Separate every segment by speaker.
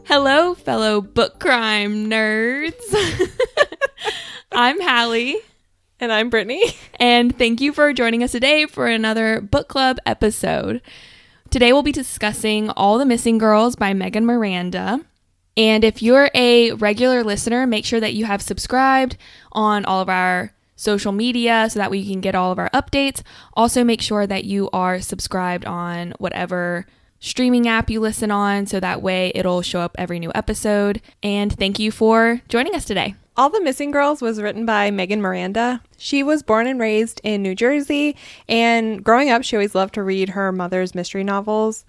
Speaker 1: Hello, fellow book crime nerds. I'm Hallie.
Speaker 2: And I'm Brittany.
Speaker 1: And thank you for joining us today for another book club episode. Today we'll be discussing All the Missing Girls by Miranda. And if you're a regular listener, make sure that you have subscribed on all of our social media so that we can get all of our updates. Also, make sure that you are subscribed on whatever streaming app you listen on, so that way it'll show up every new episode. And thank you for joining us today.
Speaker 2: All the Missing Girls was written by Miranda. She was born and raised in New Jersey, and growing up, she always loved to read her mother's mystery novels.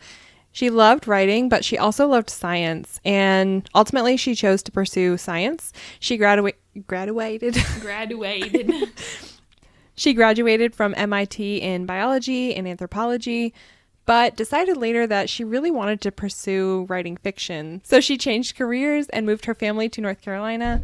Speaker 2: She loved writing, but she also loved science, and ultimately she chose to pursue science. She graduated. She graduated from MIT in biology and anthropology, but decided later that she really wanted to pursue writing fiction. So she changed careers and moved her family to North Carolina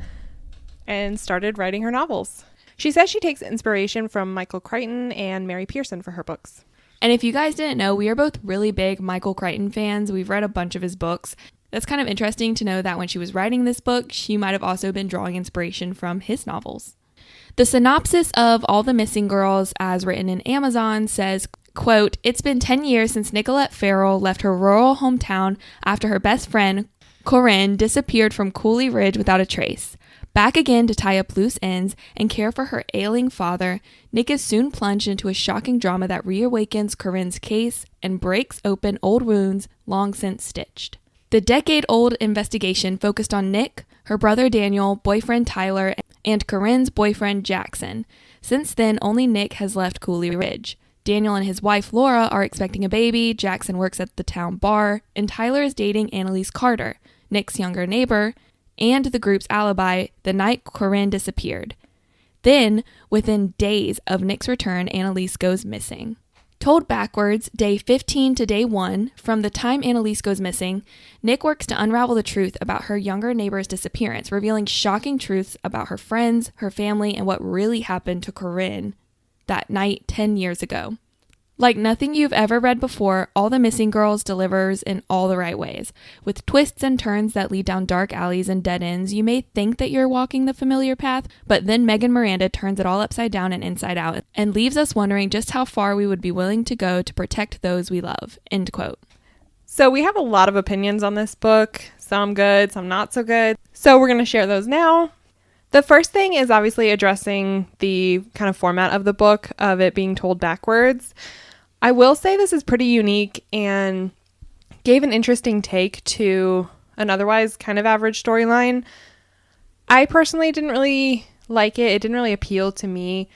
Speaker 2: and started writing her novels. She says she takes inspiration from Michael Crichton and Mary Pearson for her books.
Speaker 1: And if you guys didn't know, we are both really big Michael Crichton fans. We've read a bunch of his books. That's kind of interesting to know that when she was writing this book, she might have also been drawing inspiration from his novels. The synopsis of All the Missing Girls, as written in Amazon, says, quote, "It's been 10 years since Nicolette Farrell left her rural hometown after her best friend, Corinne, disappeared from Cooley Ridge without a trace. Back again to tie up loose ends and care for her ailing father, Nick is soon plunged into a shocking drama that reawakens Corinne's case and breaks open old wounds long since stitched. The decade-old investigation focused on Nick, her brother Daniel, boyfriend Tyler, and Corinne's boyfriend Jackson. Since then, only Nick has left Cooley Ridge. Daniel and his wife Laura are expecting a baby, Jackson works at the town bar, and Tyler is dating Annaleise Carter, Nick's younger neighbor, and the group's alibi the night Corinne disappeared. Then, within days of Nick's return, Annaleise goes missing. Told backwards, day 15 to day 1, from the time Annaleise goes missing, Nick works to unravel the truth about her younger neighbor's disappearance, revealing shocking truths about her friends, her family, and what really happened to Corinne that night 10 years ago. Like nothing you've ever read before, All the Missing Girls delivers in all the right ways. With twists and turns that lead down dark alleys and dead ends, you may think that you're walking the familiar path, but then Miranda turns it all upside down and inside out and leaves us wondering just how far we would be willing to go to protect those we love." End quote.
Speaker 2: So we have a lot of opinions on this book, some good, some not so good. So we're going to share those now. The first thing is obviously addressing the kind of format of the book, of it being told backwards. I will say this is pretty unique and gave an interesting take to an otherwise kind of average storyline. I personally didn't really like it. It didn't really appeal to me,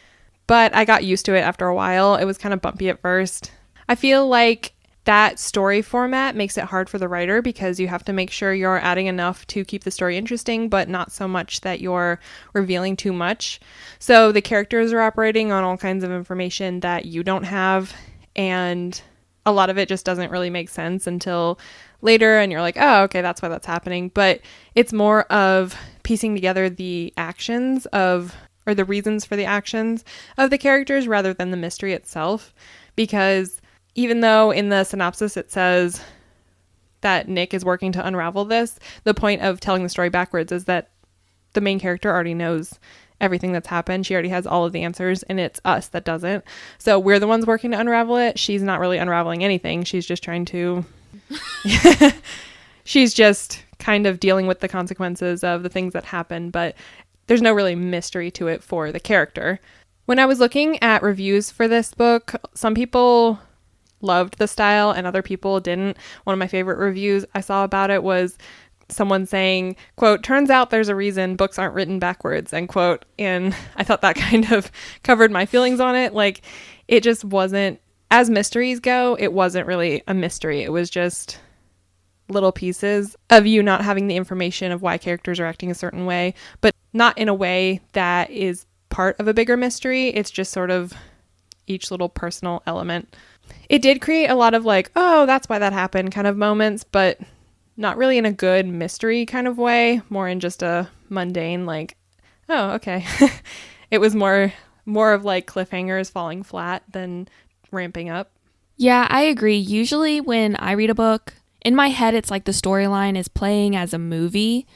Speaker 2: but I got used to it after a while. It was kind of bumpy at first. I feel like that story format makes it hard for the writer because you have to make sure you're adding enough to keep the story interesting, but not so much that you're revealing too much. So the characters are operating on all kinds of information that you don't have, and a lot of it just doesn't really make sense until later, and you're like, oh, okay, that's why that's happening. But it's more of piecing together the actions or the reasons for the actions of the characters rather than the mystery itself, because even though in the synopsis it says that Nick is working to unravel this, the point of telling the story backwards is that the main character already knows everything that's happened. She already has all of the answers, and it's us that doesn't. So we're the ones working to unravel it. She's not really unraveling anything. She's just trying to... She's just kind of dealing with the consequences of the things that happen, but there's no really mystery to it for the character. When I was looking at reviews for this book, some people loved the style and other people didn't. One of my favorite reviews I saw about it was someone saying, quote, "Turns out there's a reason books aren't written backwards," end quote. And I thought that kind of covered my feelings on it. Like, it just wasn't, as mysteries go, it wasn't really a mystery. It was just little pieces of you not having the information of why characters are acting a certain way, but not in a way that is part of a bigger mystery. It's just sort of each little personal element. It did create a lot of like, oh, that's why that happened kind of moments, but not really in a good mystery kind of way, more in just a mundane like, oh, okay. It was more of like cliffhangers falling flat than ramping up.
Speaker 1: Yeah, I agree. Usually when I read a book in my head, it's like the storyline is playing as a movie.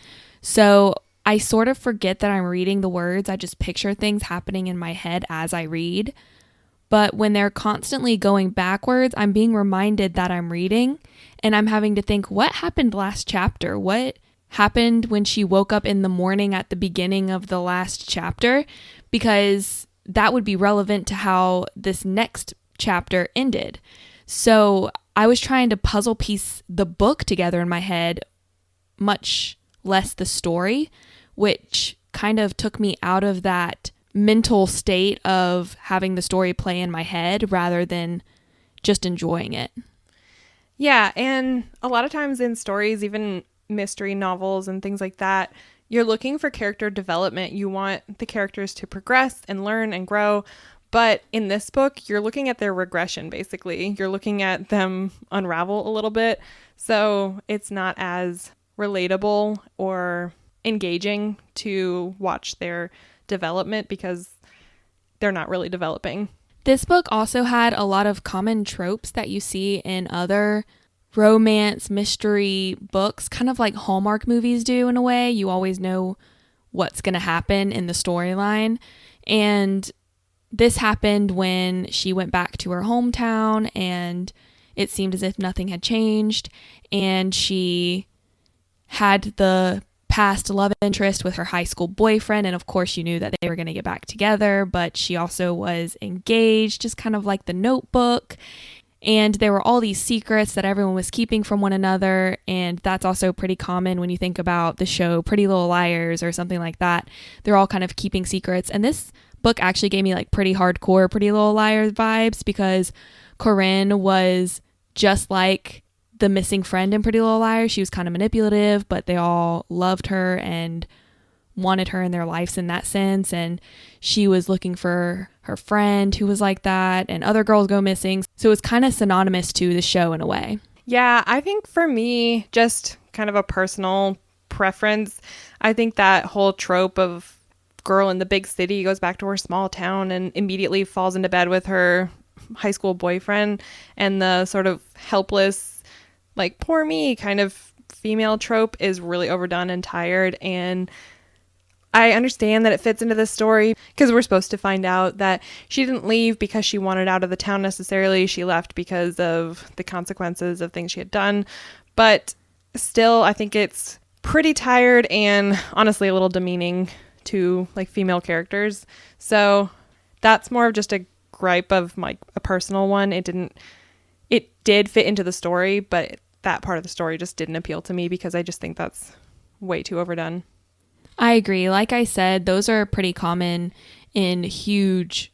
Speaker 1: So I sort of forget that I'm reading the words. I just picture things happening in my head as I read. But when they're constantly going backwards, I'm being reminded that I'm reading, and I'm having to think, what happened last chapter? What happened when she woke up in the morning at the beginning of the last chapter? Because that would be relevant to how this next chapter ended. So I was trying to puzzle piece the book together in my head, much less the story, which kind of took me out of that mental state of having the story play in my head rather than just enjoying it.
Speaker 2: Yeah, and a lot of times in stories, even mystery novels and things like that, you're looking for character development. You want the characters to progress and learn and grow. But in this book, you're looking at their regression, basically. You're looking at them unravel a little bit. So it's not as relatable or engaging to watch their development because they're not really developing.
Speaker 1: This book also had a lot of common tropes that you see in other romance mystery books, kind of like Hallmark movies do in a way. You always know what's going to happen in the storyline. And this happened when she went back to her hometown and it seemed as if nothing had changed. And she had the past love interest with her high school boyfriend, and of course you knew that they were going to get back together, but she also was engaged, just kind of like The Notebook, and there were all these secrets that everyone was keeping from one another, and that's also pretty common when you think about the show Pretty Little Liars or something like that. They're all kind of keeping secrets, and this book actually gave me like pretty hardcore Pretty Little Liars vibes because Corinne was just like the missing friend in Pretty Little Liars. She was kind of manipulative, but they all loved her and wanted her in their lives in that sense. And she was looking for her friend who was like that, and other girls go missing. So it's kind of synonymous to the show in a way.
Speaker 2: Yeah, I think for me, just kind of a personal preference, I think that whole trope of girl in the big city goes back to her small town and immediately falls into bed with her high school boyfriend, and the sort of helpless, like, poor me kind of female trope is really overdone and tired. And I understand that it fits into the story because we're supposed to find out that she didn't leave because she wanted out of the town necessarily. She left because of the consequences of things she had done. But still, I think it's pretty tired and honestly a little demeaning to like female characters. So that's more of just a gripe of like a personal one. It did fit into the story, but that part of the story just didn't appeal to me because I just think that's way too overdone.
Speaker 1: I agree. Like I said, those are pretty common in huge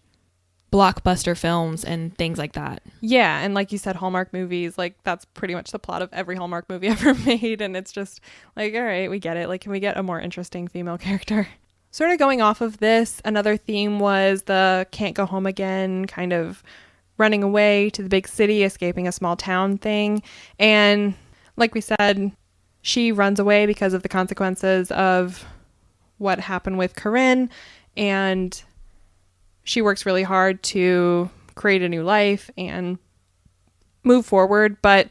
Speaker 1: blockbuster films and things like that.
Speaker 2: Yeah, and like you said, Hallmark movies, like that's pretty much the plot of every Hallmark movie ever made, and it's just like, all right, we get it. Like, can we get a more interesting female character? Sort of going off of this, another theme was the can't go home again, kind of running away to the big city, escaping a small town thing. And like we said, she runs away because of the consequences of what happened with Corinne, and she works really hard to create a new life and move forward, but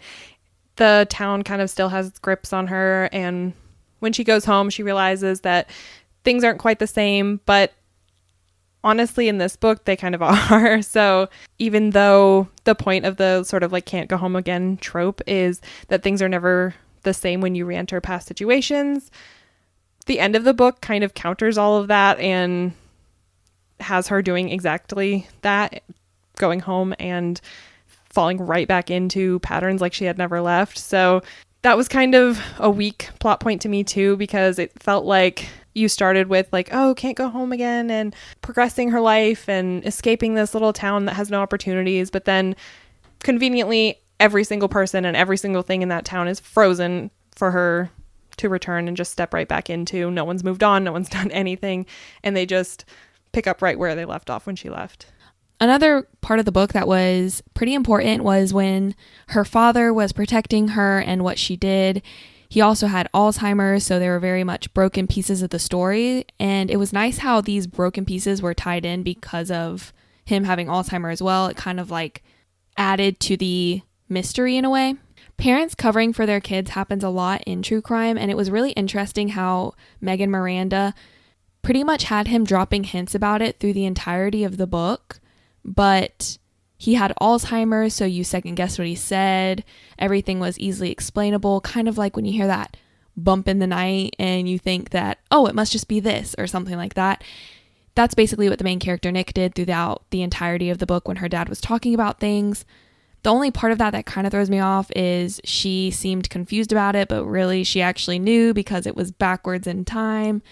Speaker 2: the town kind of still has its grips on her. And when she goes home, she realizes that things aren't quite the same, but honestly, in this book, they kind of are. So even though the point of the sort of like can't go home again trope is that things are never the same when you re-enter past situations, the end of the book kind of counters all of that and has her doing exactly that, going home and falling right back into patterns like she had never left. So that was kind of a weak plot point to me too, because it felt like you started with like, oh, can't go home again, and progressing her life and escaping this little town that has no opportunities. But then conveniently, every single person and every single thing in that town is frozen for her to return and just step right back into. No one's moved on. No one's done anything. And they just pick up right where they left off when she left.
Speaker 1: Another part of the book that was pretty important was when her father was protecting her and what she did. He also had Alzheimer's, so they were very much broken pieces of the story. And it was nice how these broken pieces were tied in because of him having Alzheimer's as well. It kind of like added to the mystery in a way. Parents covering for their kids happens a lot in true crime, and it was really interesting how Megan Miranda pretty much had him dropping hints about it through the entirety of the book, but he had Alzheimer's, so you second guessed what he said. Everything was easily explainable, kind of like when you hear that bump in the night and you think that, oh, it must just be this or something like that. That's basically what the main character Nick did throughout the entirety of the book when her dad was talking about things. The only part of that kind of throws me off is she seemed confused about it, but really she actually knew because it was backwards in time.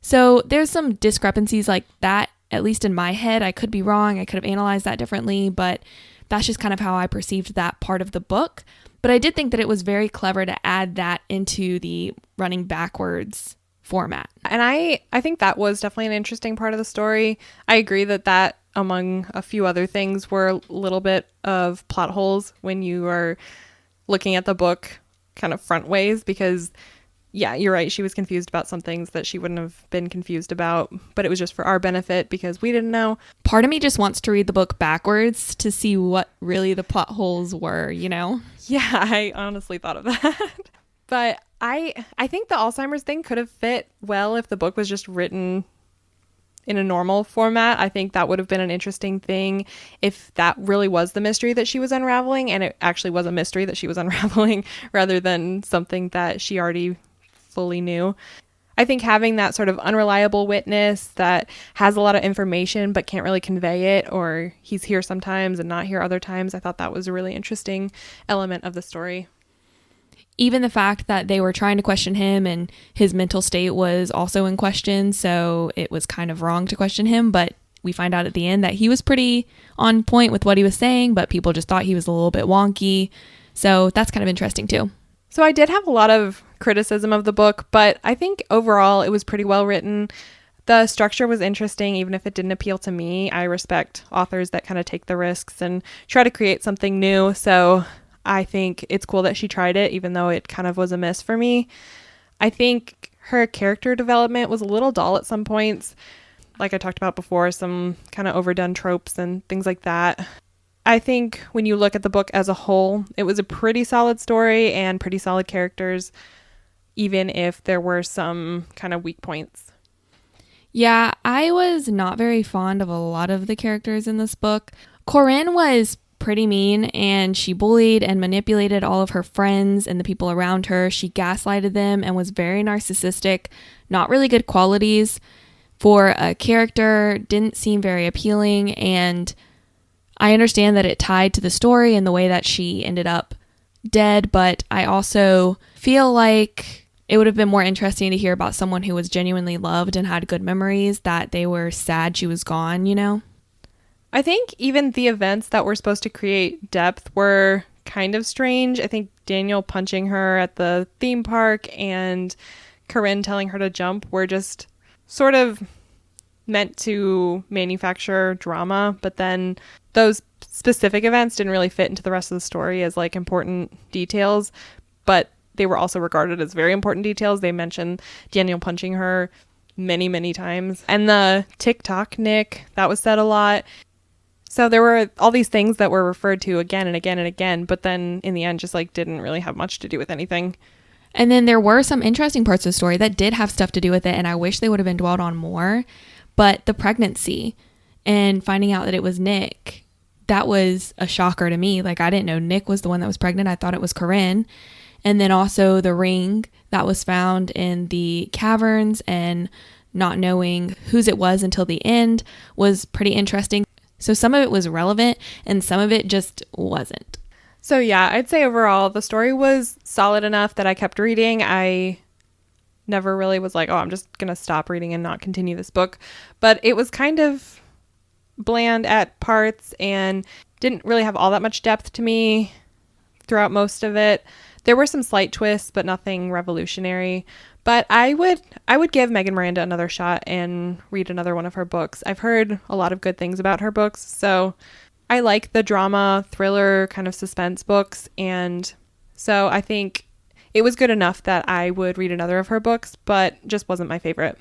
Speaker 1: So there's some discrepancies like that, at least in my head. I could be wrong. I could have analyzed that differently, but that's just kind of how I perceived that part of the book. But I did think that it was very clever to add that into the running backwards format.
Speaker 2: And I think that was definitely an interesting part of the story. I agree that among a few other things were a little bit of plot holes when you are looking at the book kind of front ways, because yeah, you're right, she was confused about some things that she wouldn't have been confused about, but it was just for our benefit because we didn't know.
Speaker 1: Part of me just wants to read the book backwards to see what really the plot holes were, you know?
Speaker 2: Yeah, I honestly thought of that. But I think the Alzheimer's thing could have fit well if the book was just written in a normal format. I think that would have been an interesting thing if that really was the mystery that she was unraveling, and it actually was a mystery that she was unraveling rather than something that she already fully knew. I think having that sort of unreliable witness that has a lot of information but can't really convey it, or he's here sometimes and not here other times, I thought that was a really interesting element of the story.
Speaker 1: Even the fact that they were trying to question him and his mental state was also in question, so it was kind of wrong to question him, but we find out at the end that he was pretty on point with what he was saying, but people just thought he was a little bit wonky, so that's kind of interesting too.
Speaker 2: So I did have a lot of criticism of the book, but I think overall it was pretty well written. The structure was interesting, even if it didn't appeal to me. I respect authors that kind of take the risks and try to create something new, so I think it's cool that she tried it, even though it kind of was a miss for me. I think her character development was a little dull at some points. Like I talked about before, some kind of overdone tropes and things like that. I think when you look at the book as a whole, it was a pretty solid story and pretty solid characters, even if there were some kind of weak points.
Speaker 1: Yeah, I was not very fond of a lot of the characters in this book. Corinne was pretty mean, and she bullied and manipulated all of her friends and the people around her. She gaslighted them and was very narcissistic. Not really good qualities for a character, didn't seem very appealing, and I understand that it tied to the story and the way that she ended up dead, but I also feel like it would have been more interesting to hear about someone who was genuinely loved and had good memories, that they were sad she was gone, you know?
Speaker 2: I think even the events that were supposed to create depth were kind of strange. I think Daniel punching her at the theme park and Corinne telling her to jump were just sort of meant to manufacture drama, but then those specific events didn't really fit into the rest of the story as like important details, but they were also regarded as very important details. They mentioned Daniel punching her many, many times. And the TikTok Nick, that was said a lot. So there were all these things that were referred to again and again and again, but then in the end just like didn't really have much to do with anything.
Speaker 1: And then there were some interesting parts of the story that did have stuff to do with it, and I wish they would have been dwelled on more. But the pregnancy and finding out that it was Nick, that was a shocker to me. Like, I didn't know Nick was the one that was pregnant. I thought it was Corinne. And then also the ring that was found in the caverns and not knowing whose it was until the end was pretty interesting. So some of it was relevant and some of it just wasn't.
Speaker 2: So yeah, I'd say overall the story was solid enough that I kept reading. I never really was like, oh, I'm just going to stop reading and not continue this book. But it was kind of bland at parts and didn't really have all that much depth to me throughout most of it. There were some slight twists, but nothing revolutionary. But I would give Megan Miranda another shot and read another one of her books. I've heard a lot of good things about her books, so I like the drama, thriller, kind of suspense books, and so I think it was good enough that I would read another of her books, but just wasn't my favorite.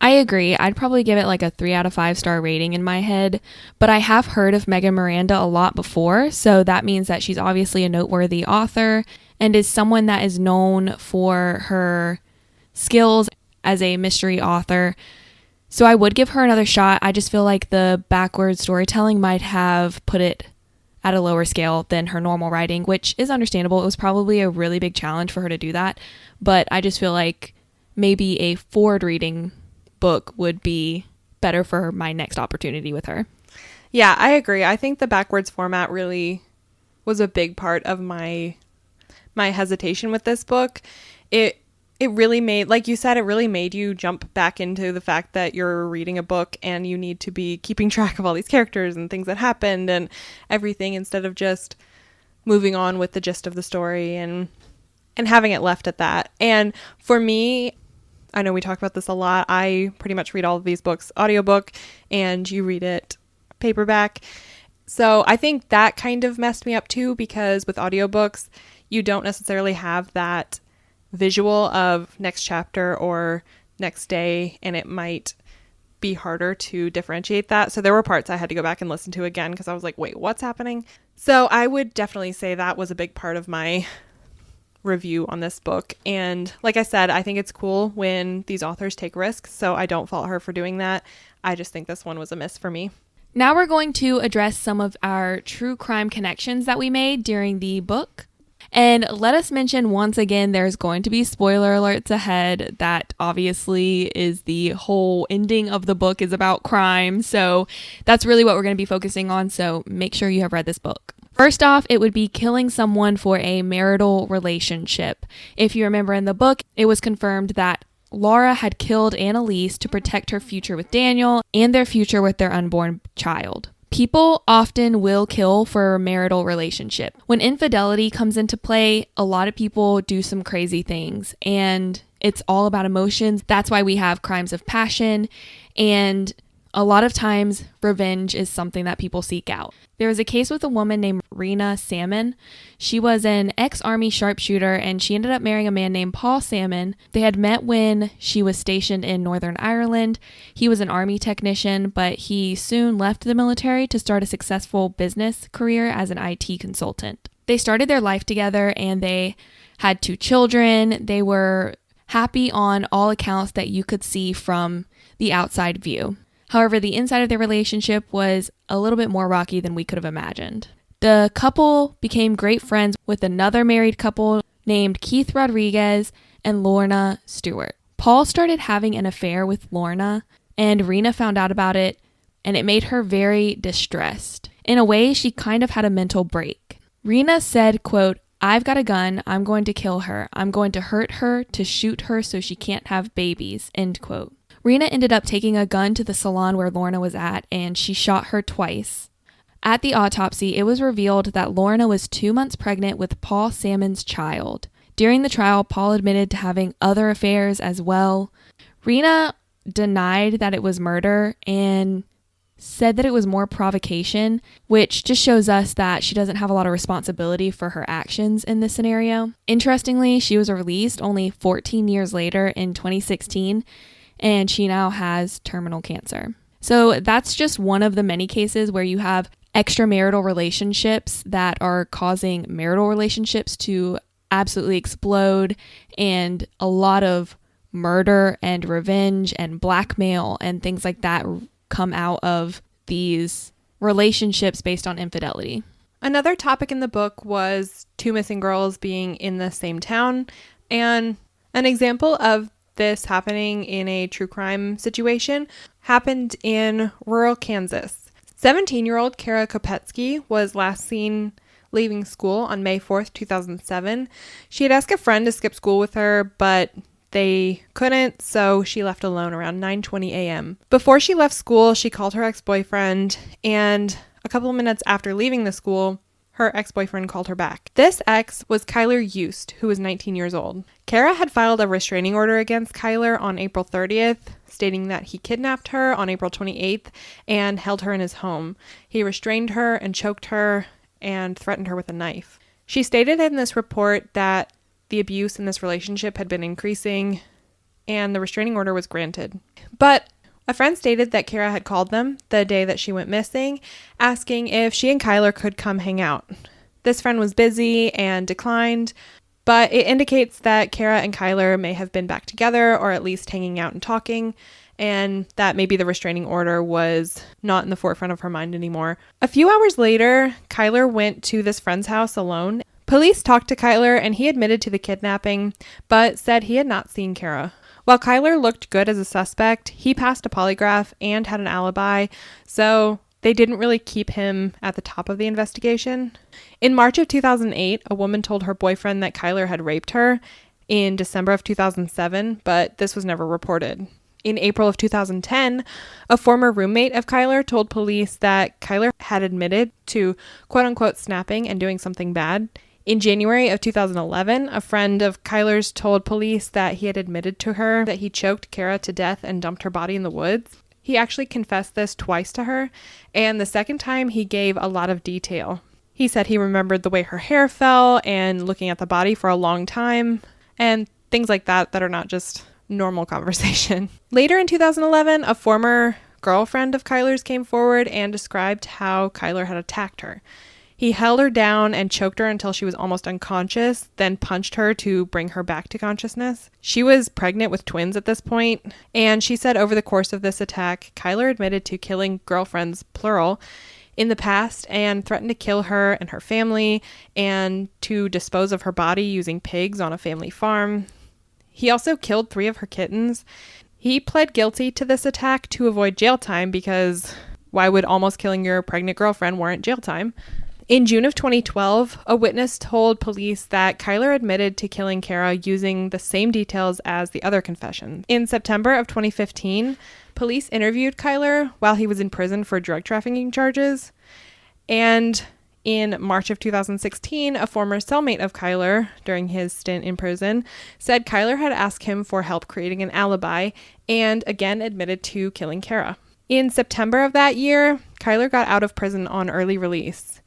Speaker 1: I agree. I'd probably give it like a 3 out of 5 star rating in my head, but I have heard of Megan Miranda a lot before, so that means that she's obviously a noteworthy author and is someone that is known for her skills as a mystery author. So I would give her another shot. I just feel like the backward storytelling might have put it at a lower scale than her normal writing, which is understandable. It was probably a really big challenge for her to do that, but I just feel like maybe a forward reading book would be better for my next opportunity with her.
Speaker 2: Yeah, I agree. I think the backwards format really was a big part of my hesitation with this book. It really made, like you said, it really made you jump back into the fact that you're reading a book and you need to be keeping track of all these characters and things that happened and everything, instead of just moving on with the gist of the story and having it left at that. And for me, I know we talk about this a lot. I pretty much read all of these books audiobook, and you read it paperback. So I think that kind of messed me up too, because with audiobooks, you don't necessarily have that visual of next chapter or next day, and it might be harder to differentiate that. So there were parts I had to go back and listen to again because I was like, wait, what's happening? So I would definitely say that was a big part of my review on this book. And like I said, I think it's cool when these authors take risks, so I don't fault her for doing that. I just think this one was a miss for me.
Speaker 1: Now we're going to address some of our true crime connections that we made during the book. And let us mention once again, there's going to be spoiler alerts ahead. That obviously is the whole ending of the book is about crime. So that's really what we're going to be focusing on. So make sure you have read this book. First off, it would be killing someone for a marital relationship. If you remember in the book, it was confirmed that Laura had killed Annaleise to protect her future with Daniel and their future with their unborn child. People often will kill for a marital relationship. When infidelity comes into play, a lot of people do some crazy things, and it's all about emotions. That's why we have crimes of passion, and a lot of times revenge is something that people seek out. There was a case with a woman named Rena Salmon. She was an ex-army sharpshooter, and she ended up marrying a man named Paul Salmon. They had met when she was stationed in Northern Ireland. He was an army technician, but he soon left the military to start a successful business career as an IT consultant. They started their life together, and they had 2 children. They were happy on all accounts that you could see from the outside view. However, the inside of their relationship was a little bit more rocky than we could have imagined. The couple became great friends with another married couple named Keith Rodriguez and Lorna Stewart. Paul started having an affair with Lorna, and Rena found out about it, and it made her very distressed. In a way, she kind of had a mental break. Rena said, quote, "I've got a gun. I'm going to kill her. I'm going to hurt her, to shoot her so she can't have babies," end quote. Rena ended up taking a gun to the salon where Lorna was at, and she shot her twice. At the autopsy, it was revealed that Lorna was 2 months pregnant with Paul Salmon's child. During the trial, Paul admitted to having other affairs as well. Rena denied that it was murder and said that it was more provocation, which just shows us that she doesn't have a lot of responsibility for her actions in this scenario. Interestingly, she was released only 14 years later in 2016, and she now has terminal cancer. So that's just one of the many cases where you have extramarital relationships that are causing marital relationships to absolutely explode, and a lot of murder and revenge and blackmail and things like that come out of these relationships based on infidelity.
Speaker 2: Another topic in the book was 2 missing girls being in the same town, and an example of this happening in a true crime situation happened in rural Kansas. 17-year-old Kara Kopetsky was last seen leaving school on May 4th, 2007. She had asked a friend to skip school with her, but they couldn't, so she left alone around 9:20 a.m. Before she left school, she called her ex-boyfriend, and a couple of minutes after leaving the school, her ex-boyfriend called her back. This ex was Kyler Yost, who was 19 years old. Kara had filed a restraining order against Kyler on April 30th, stating that he kidnapped her on April 28th and held her in his home. He restrained her and choked her and threatened her with a knife. She stated in this report that the abuse in this relationship had been increasing and the restraining order was granted. But a friend stated that Kara had called them the day that she went missing, asking if she and Kyler could come hang out. This friend was busy and declined, but it indicates that Kara and Kyler may have been back together or at least hanging out and talking, and that maybe the restraining order was not in the forefront of her mind anymore. A few hours later, Kyler went to this friend's house alone. Police talked to Kyler and he admitted to the kidnapping, but said he had not seen Kara. While Kyler looked good as a suspect, he passed a polygraph and had an alibi, so they didn't really keep him at the top of the investigation. In March of 2008, a woman told her boyfriend that Kyler had raped her in December of 2007, but this was never reported. In April of 2010, a former roommate of Kyler told police that Kyler had admitted to quote-unquote snapping and doing something bad. In January of 2011, a friend of Kyler's told police that he had admitted to her that he choked Kara to death and dumped her body in the woods. He actually confessed this twice to her, and the second time he gave a lot of detail. He said he remembered the way her hair fell and looking at the body for a long time, and things like that are not just normal conversation. Later in 2011, a former girlfriend of Kyler's came forward and described how Kyler had attacked her. He held her down and choked her until she was almost unconscious, then punched her to bring her back to consciousness. She was pregnant with twins at this point, and she said over the course of this attack, Kyler admitted to killing girlfriends, plural, in the past and threatened to kill her and her family and to dispose of her body using pigs on a family farm. He also killed 3 of her kittens. He pled guilty to this attack to avoid jail time because why would almost killing your pregnant girlfriend warrant jail time? In June of 2012, a witness told police that Kyler admitted to killing Kara using the same details as the other confessions. In September of 2015, police interviewed Kyler while he was in prison for drug trafficking charges. And in March of 2016, a former cellmate of Kyler during his stint in prison said Kyler had asked him for help creating an alibi and again admitted to killing Kara. In September of that year, Kyler got out of prison on early release.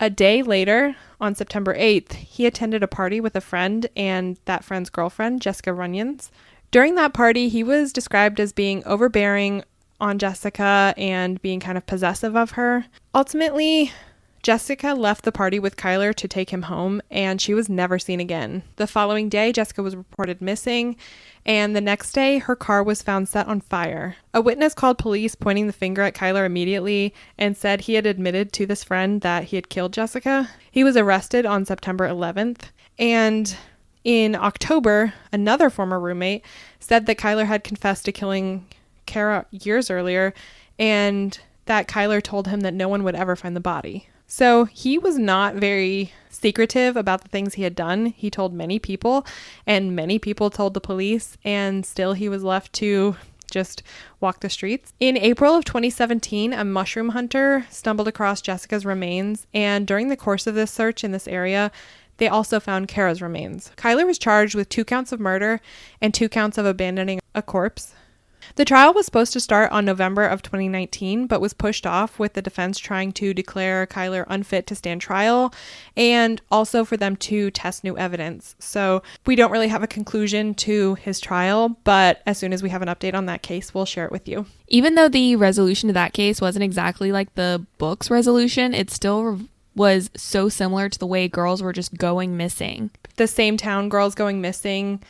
Speaker 2: A day later, on September 8th, he attended a party with a friend and that friend's girlfriend, Jessica Runyons. During that party, he was described as being overbearing on Jessica and being kind of possessive of her. Ultimately, Jessica left the party with Kyler to take him home, and she was never seen again. The following day, Jessica was reported missing, and the next day, her car was found set on fire. A witness called police, pointing the finger at Kyler immediately, and said he had admitted to this friend that he had killed Jessica. He was arrested on September 11th, and in October, another former roommate said that Kyler had confessed to killing Kara years earlier, and that Kyler told him that no one would ever find the body. So he was not very secretive about the things he had done. He told many people, and many people told the police, and still he was left to just walk the streets. In April of 2017, a mushroom hunter stumbled across Jessica's remains, and during the course of this search in this area, they also found Kara's remains. Kyler was charged with 2 counts of murder and 2 counts of abandoning a corpse. The trial was supposed to start on November of 2019, but was pushed off with the defense trying to declare Kyler unfit to stand trial and also for them to test new evidence. So we don't really have a conclusion to his trial, but as soon as we have an update on that case, we'll share it with you.
Speaker 1: Even though the resolution to that case wasn't exactly like the book's resolution, it still was so similar to the way girls were just going missing.
Speaker 2: The same town girls going missing,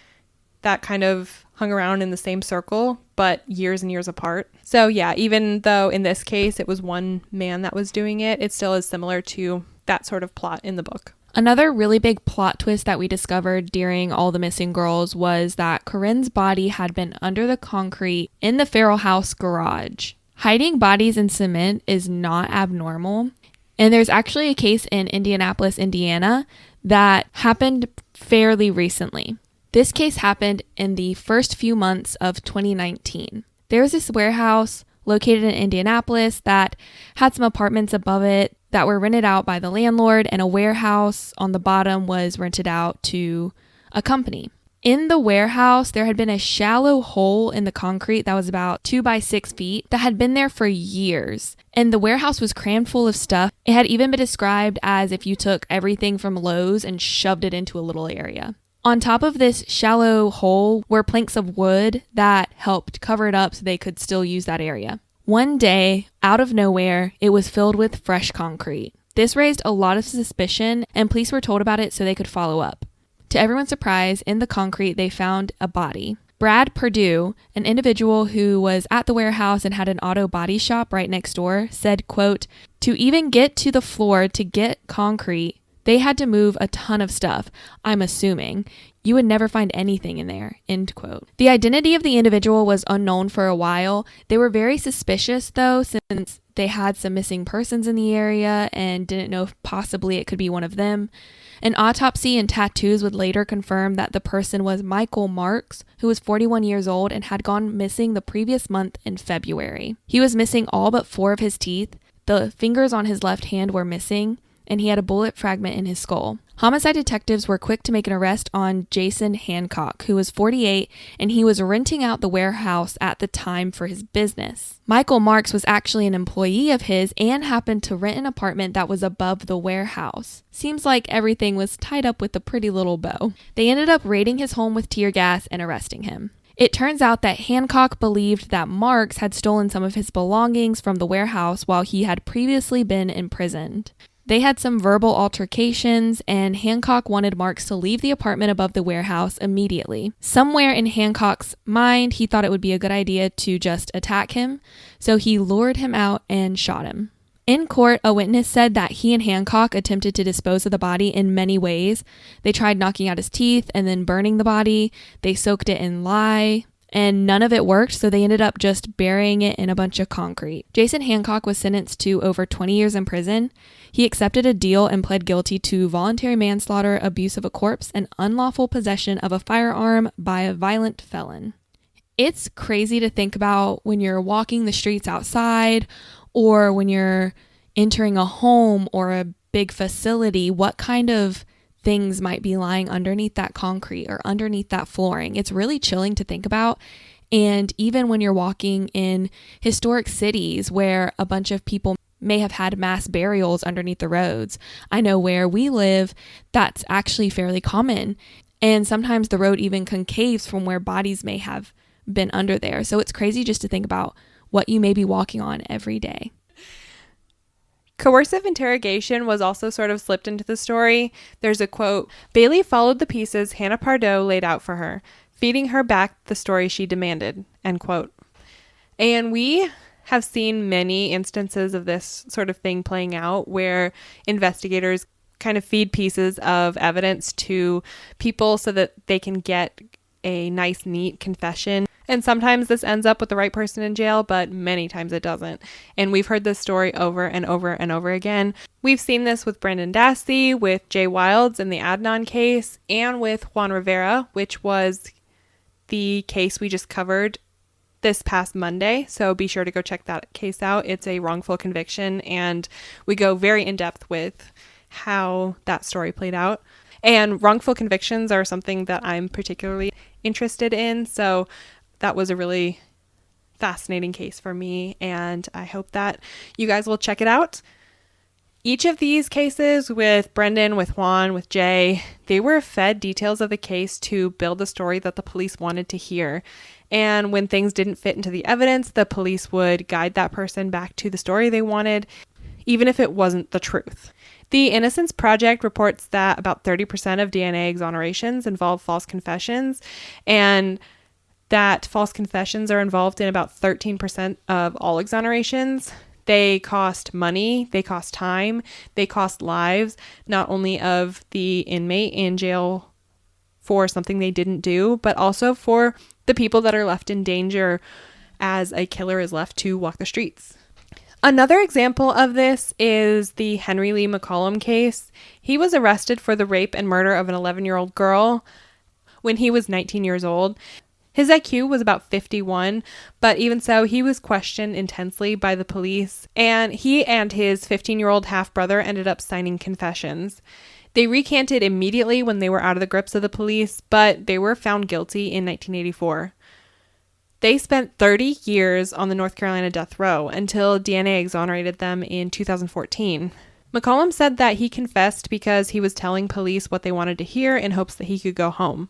Speaker 2: that kind of hung around in the same circle, but years and years apart. So yeah, even though in this case it was one man that was doing it, it still is similar to that sort of plot in the book.
Speaker 1: Another really big plot twist that we discovered during All the Missing Girls was that Corinne's body had been under the concrete in the Farrell house garage. Hiding bodies in cement is not abnormal, and there's actually a case in Indianapolis, Indiana that happened fairly recently. This case happened in the first few months of 2019. There was this warehouse located in Indianapolis that had some apartments above it that were rented out by the landlord, and a warehouse on the bottom was rented out to a company. In the warehouse, there had been a shallow hole in the concrete that was about 2 by 6 feet that had been there for years. And the warehouse was crammed full of stuff. It had even been described as if you took everything from Lowe's and shoved it into a little area. On top of this shallow hole were planks of wood that helped cover it up so they could still use that area. One day, out of nowhere, it was filled with fresh concrete. This raised a lot of suspicion, and police were told about it so they could follow up. To everyone's surprise, in the concrete, they found a body. Brad Perdue, an individual who was at the warehouse and had an auto body shop right next door, said, quote, "To even get to the floor to get concrete, they had to move a ton of stuff, I'm assuming. You would never find anything in there," end quote. The identity of the individual was unknown for a while. They were very suspicious, though, since they had some missing persons in the area and didn't know if possibly it could be one of them. An autopsy and tattoos would later confirm that the person was Michael Marks, who was 41 years old and had gone missing the previous month in February. He was missing all but 4 of his teeth. The fingers on his left hand were missing, and he had a bullet fragment in his skull. Homicide detectives were quick to make an arrest on Jason Hancock, who was 48, and he was renting out the warehouse at the time for his business. Michael Marks was actually an employee of his and happened to rent an apartment that was above the warehouse. Seems like everything was tied up with a pretty little bow. They ended up raiding his home with tear gas and arresting him. It turns out that Hancock believed that Marks had stolen some of his belongings from the warehouse while he had previously been imprisoned. They had some verbal altercations, and Hancock wanted Marks to leave the apartment above the warehouse immediately. Somewhere in Hancock's mind, he thought it would be a good idea to just attack him, so he lured him out and shot him. In court, a witness said that he and Hancock attempted to dispose of the body in many ways. They tried knocking out his teeth and then burning the body. They soaked it in lye, and none of it worked, so they ended up just burying it in a bunch of concrete. Jason Hancock was sentenced to over 20 years in prison. He accepted a deal and pled guilty to voluntary manslaughter, abuse of a corpse, and unlawful possession of a firearm by a violent felon. It's crazy to think about when you're walking the streets outside or when you're entering a home or a big facility, what kind of things might be lying underneath that concrete or underneath that flooring. It's really chilling to think about. And even when you're walking in historic cities where a bunch of people may have had mass burials underneath the roads. I know where we live, that's actually fairly common. And sometimes the road even concaves from where bodies may have been under there. So it's crazy just to think about what you may be walking on every day.
Speaker 2: Coercive interrogation was also sort of slipped into the story. There's a quote, "Bailey followed the pieces Hannah Pardoe laid out for her, feeding her back the story she demanded," end quote. And we have seen many instances of this sort of thing playing out where investigators kind of feed pieces of evidence to people so that they can get a nice, neat confession. And sometimes this ends up with the right person in jail, but many times it doesn't. And we've heard this story over and over and over again. We've seen this with Brendan Dassey, with Jay Wilds in the Adnan case, and with Juan Rivera, which was the case we just covered this past Monday. So be sure to go check that case out. It's a wrongful conviction, and we go very in depth with how that story played out. And wrongful convictions are something that I'm particularly interested in. So that was a really fascinating case for me, and I hope that you guys will check it out. Each of these cases with Brendan, with Juan, with Jay, they were fed details of the case to build the story that the police wanted to hear. And when things didn't fit into the evidence, the police would guide that person back to the story they wanted, even if it wasn't the truth. The Innocence Project reports that about 30% of DNA exonerations involve false confessions, and that false confessions are involved in about 13% of all exonerations. They cost money, they cost time, they cost lives, not only of the inmate in jail for something they didn't do, but also for the people that are left in danger as a killer is left to walk the streets. Another example of this is the Henry Lee McCollum case. He was arrested for the rape and murder of an 11-year-old girl when he was 19 years old. His IQ was about 51, but even so, he was questioned intensely by the police, and he and his 15-year-old half-brother ended up signing confessions. They recanted immediately when they were out of the grips of the police, but they were found guilty in 1984. They spent 30 years on the North Carolina death row until DNA exonerated them in 2014. McCollum said that he confessed because he was telling police what they wanted to hear in hopes that he could go home.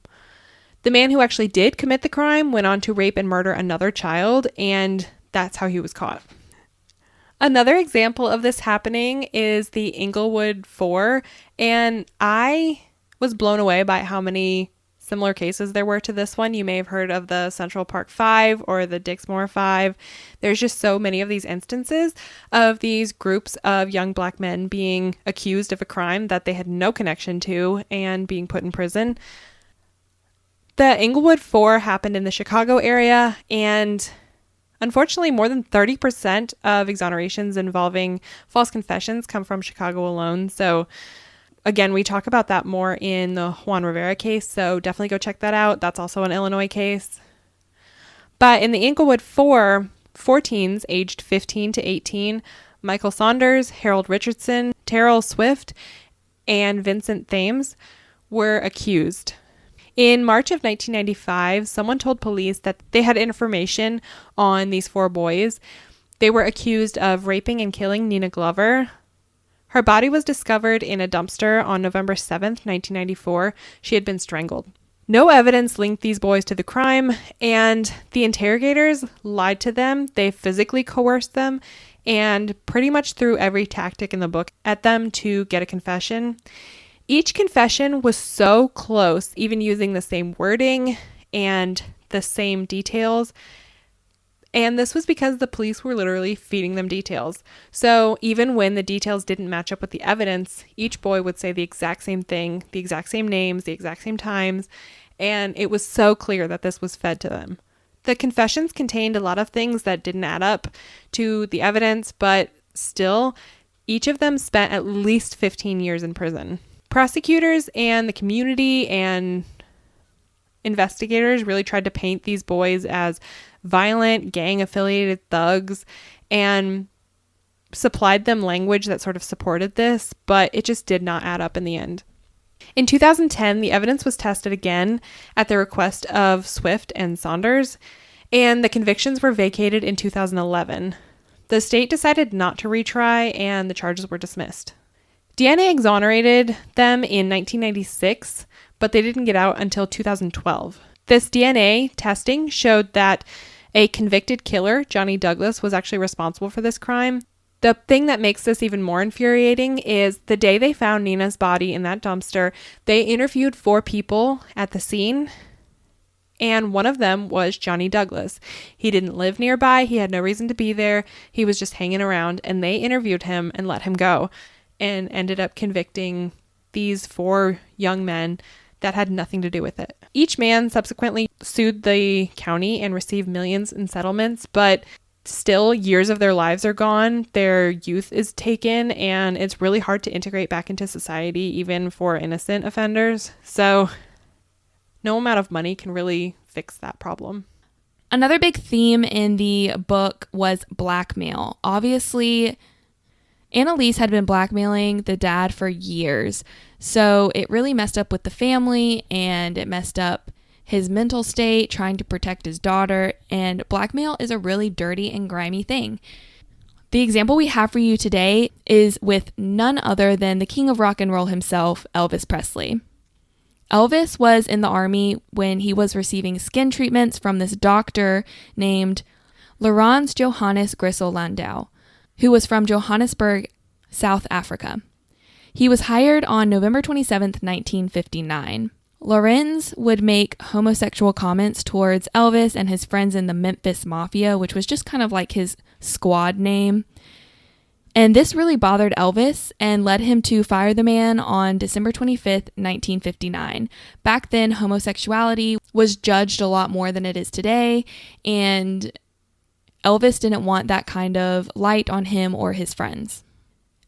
Speaker 2: The man who actually did commit the crime went on to rape and murder another child, and that's how he was caught. Another example of this happening is the Inglewood 4, and I was blown away by how many similar cases there were to this one. You may have heard of the Central Park 5 or the Dixmoor 5. There's just so many of these instances of these groups of young black men being accused of a crime that they had no connection to and being put in prison. The Inglewood 4 happened in the Chicago area, and unfortunately, more than 30% of exonerations involving false confessions come from Chicago alone. So again, we talk about that more in the Juan Rivera case, so definitely go check that out. That's also an Illinois case. But in the Inglewood 4, 4 teens aged 15 to 18, Michael Saunders, Harold Richardson, Terrell Swift, and Vincent Thames were accused. In March of 1995, someone told police that they had information on these 4 boys. They were accused of raping and killing Nina Glover. Her body was discovered in a dumpster on November 7th, 1994. She had been strangled. No evidence linked these boys to the crime, and the interrogators lied to them. They physically coerced them and pretty much threw every tactic in the book at them to get a confession. Each confession was so close, even using the same wording and the same details. And this was because the police were literally feeding them details. So even when the details didn't match up with the evidence, each boy would say the exact same thing, the exact same names, the exact same times. And it was so clear that this was fed to them. The confessions contained a lot of things that didn't add up to the evidence, but still, each of them spent at least 15 years in prison. Prosecutors and the community and investigators really tried to paint these boys as violent, gang-affiliated thugs and supplied them language that sort of supported this, but it just did not add up in the end. In 2010, the evidence was tested again at the request of Swift and Saunders, and the convictions were vacated in 2011. The state decided not to retry, and the charges were dismissed. DNA exonerated them in 1996, but they didn't get out until 2012. This DNA testing showed that a convicted killer, Johnny Douglas, was actually responsible for this crime. The thing that makes this even more infuriating is the day they found Nina's body in that dumpster, they interviewed 4 people at the scene, and one of them was Johnny Douglas. He didn't live nearby. He had no reason to be there. He was just hanging around, and they interviewed him and let him go, and ended up convicting these 4 young men that had nothing to do with it. Each man subsequently sued the county and received millions in settlements, but still years of their lives are gone. Their youth is taken, and it's really hard to integrate back into society, even for innocent offenders. So no amount of money can really fix that problem.
Speaker 1: Another big theme in the book was blackmail. Obviously, Annaleise had been blackmailing the dad for years, so it really messed up with the family, and it messed up his mental state, trying to protect his daughter, and blackmail is a really dirty and grimy thing. The example we have for you today is with none other than the king of rock and roll himself, Elvis Presley. Elvis was in the army when he was receiving skin treatments from this doctor named Laurens Johannes Grissel Landau, who was from Johannesburg, South Africa. He was hired on November 27th, 1959. Laurens would make homosexual comments towards Elvis and his friends in the Memphis Mafia, which was just kind of like his squad name. And this really bothered Elvis and led him to fire the man on December 25th, 1959. Back then, homosexuality was judged a lot more than it is today, and Elvis didn't want that kind of light on him or his friends.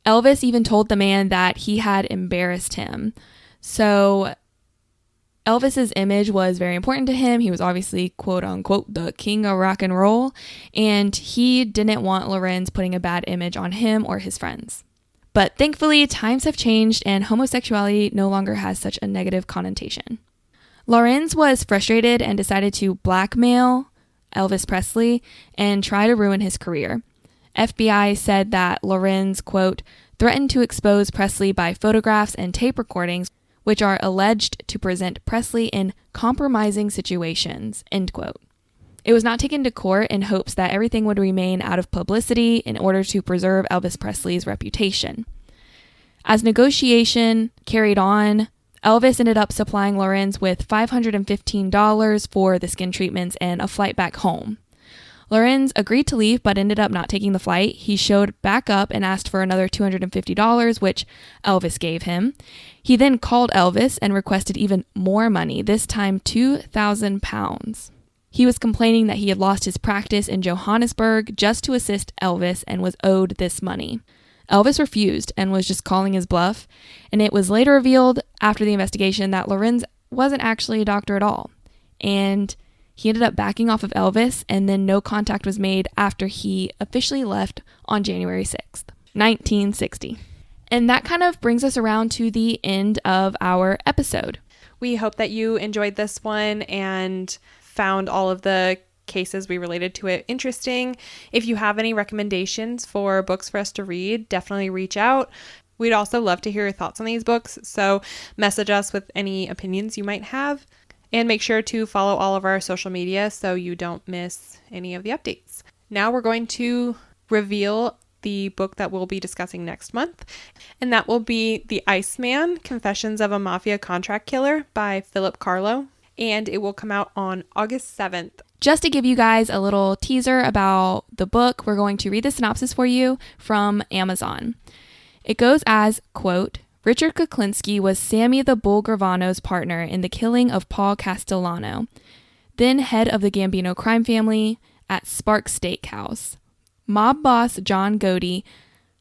Speaker 1: Elvis even told the man that he had embarrassed him. So Elvis's image was very important to him. He was obviously, quote unquote, the king of rock and roll, and he didn't want Laurens putting a bad image on him or his friends. But thankfully, times have changed and homosexuality no longer has such a negative connotation. Laurens was frustrated and decided to blackmail Elvis Presley and try to ruin his career. FBI said that Laurens, quote, threatened to expose Presley by photographs and tape recordings, which are alleged to present Presley in compromising situations, end quote. It was not taken to court in hopes that everything would remain out of publicity in order to preserve Elvis Presley's reputation. As negotiation carried on, Elvis ended up supplying Lorenz with $515 for the skin treatments and a flight back home. Lorenz agreed to leave but ended up not taking the flight. He showed back up and asked for another $250, which Elvis gave him. He then called Elvis and requested even more money, this time £2,000. He was complaining that he had lost his practice in Johannesburg just to assist Elvis and was owed this money. Elvis refused and was just calling his bluff, and it was later revealed after the investigation that Lorenz wasn't actually a doctor at all, and he ended up backing off of Elvis, and then no contact was made after he officially left on January 6th, 1960. And that kind of brings us around to the end of our episode.
Speaker 2: We hope that you enjoyed this one and found all of the cases we related to it interesting. If you have any recommendations for books for us to read, definitely reach out. We'd also love to hear your thoughts on these books, so message us with any opinions you might have. And make sure to follow all of our social media so you don't miss any of the updates. Now we're going to reveal the book that we'll be discussing next month, and that will be The Iceman: Confessions of a Mafia Contract Killer by Philip Carlo, and it will come out on August 7th.
Speaker 1: Just to give you guys a little teaser about the book, we're going to read the synopsis for you from Amazon. It goes as, quote, Richard Kuklinski was Sammy the Bull Gravano's partner in the killing of Paul Castellano, then head of the Gambino crime family at Sparks Steakhouse. Mob boss John Gotti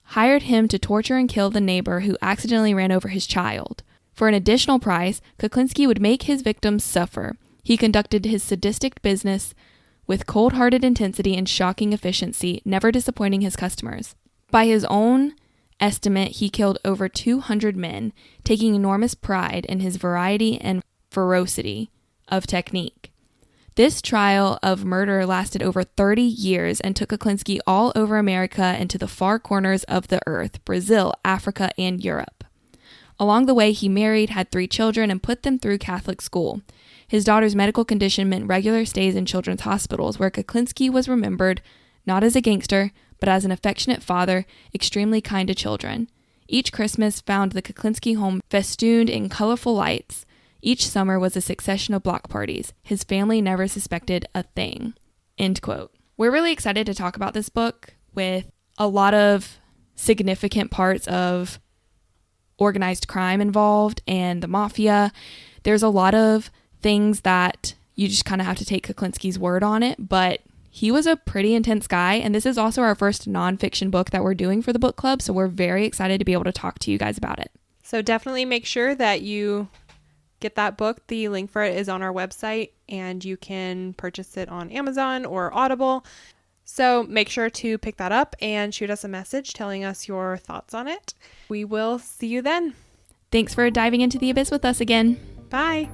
Speaker 1: hired him to torture and kill the neighbor who accidentally ran over his child. For an additional price, Kuklinski would make his victims suffer. He conducted his sadistic business with cold-hearted intensity and shocking efficiency, never disappointing his customers. By his own estimate, he killed over 200 men, taking enormous pride in his variety and ferocity of technique. This trial of murder lasted over 30 years and took Kuklinski all over America and to the far corners of the earth, Brazil, Africa, and Europe. Along the way, he married, had 3 children, and put them through Catholic school. His daughter's medical condition meant regular stays in children's hospitals, where Kuklinski was remembered not as a gangster, but as an affectionate father, extremely kind to children. Each Christmas found the Kuklinski home festooned in colorful lights. Each summer was a succession of block parties. His family never suspected a thing. End quote. We're really excited to talk about this book with a lot of significant parts of organized crime involved and the mafia. There's a lot of things that you just kind of have to take Kuklinski's word on it, but he was a pretty intense guy, and this is also our first nonfiction book that we're doing for the book club, so we're very excited to be able to talk to you guys about it.
Speaker 2: So definitely make sure that you get that book. The link for it is on our website, and you can purchase it on Amazon or Audible. So make sure to pick that up and shoot us a message telling us your thoughts on it. We will see you then.
Speaker 1: Thanks for diving into the abyss with us again.
Speaker 2: Bye.